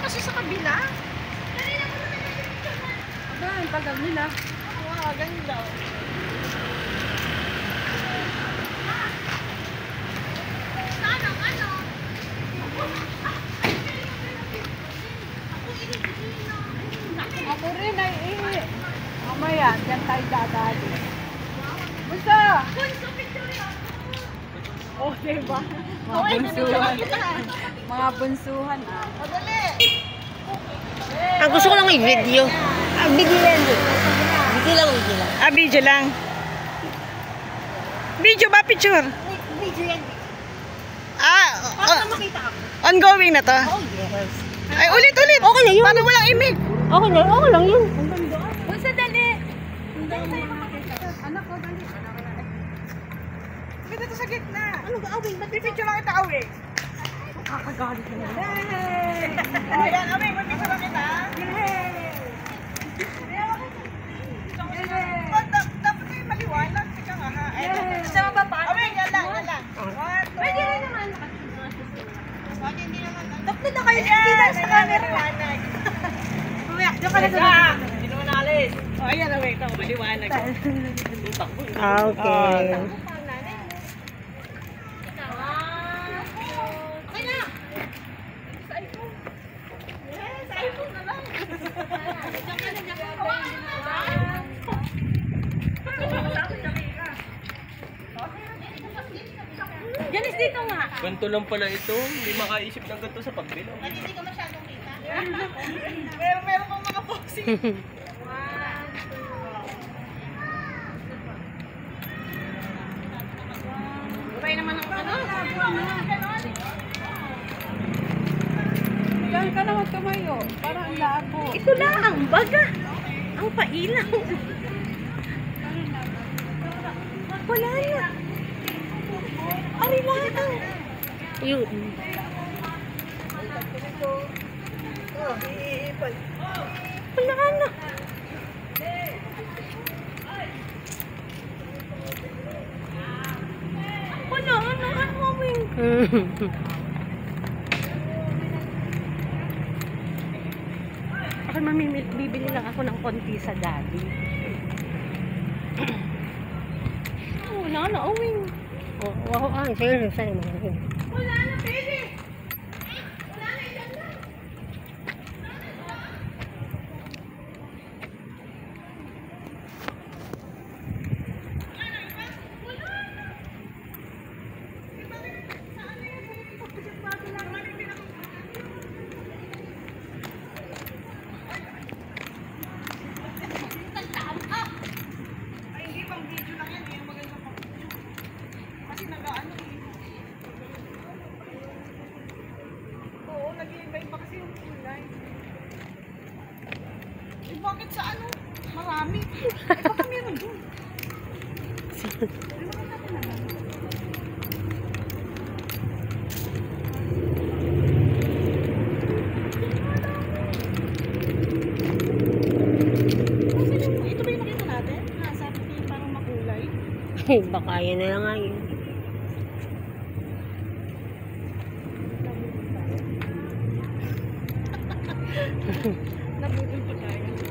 kasi sa kabila. Aba, ang tagal nila. Wow, ganda. Ako rin ay mamaya, diyan tayo dadali. Basta! Oh, diba? Mga bunsuhan. Mga bunsuhan. Madali. Ang gusto ko lang i-video. Video lang. Video lang, video lang. Video lang. Video ba? Picture? Video yan. Ah, Makita ako. ongoing na to. Oh, yes. Ay, ulit-ulit. Okay na yun. Paano walang imig? Okay lang yun. Basta dali! Anak ko, dali. Dito to sa gitna. Ano ba, awing? Ba't Pipicture lang kita, Awi. Kakagalit ka na. Ayan, Awi, pipicture lang kita. Dapat kayo maliwanag. Teka nga, ha? Sa baba. Awi, yan lang, yan lang. Pwede rin naman. Hindi naman. Tatlo na kayo nakikita sa camera. Mamaya, diyan ka na sa Hindi naman naalis. O, ayan, Awi. Ito, maliwanag. Okay. Janice, dito nga. Ganito lang pala ito. Hindi makaisip ng ganito sa pagbilog. Meron kang mga posing. Sabay naman ang ano. Diyan ka na magkamayo. Para ang labo. Ito lang, baga. Ang pailaw. Wala na. Ari lang. Yun. Wala na. Wala na. Ano aming? Ako bibili lang ako ng konti sa daddy. Wala na, awing. Oo, sa'yo, sa'yo. Wala na, baby. Nag-i-invite pa kasi yung kulay. Eh, bakit sa ano? Marami. Eh, baka meron doon. Ito ba yung nakita natin? Sabi ko parang makulay. Baka yun na lang nga yun. Nabudol pa tayo.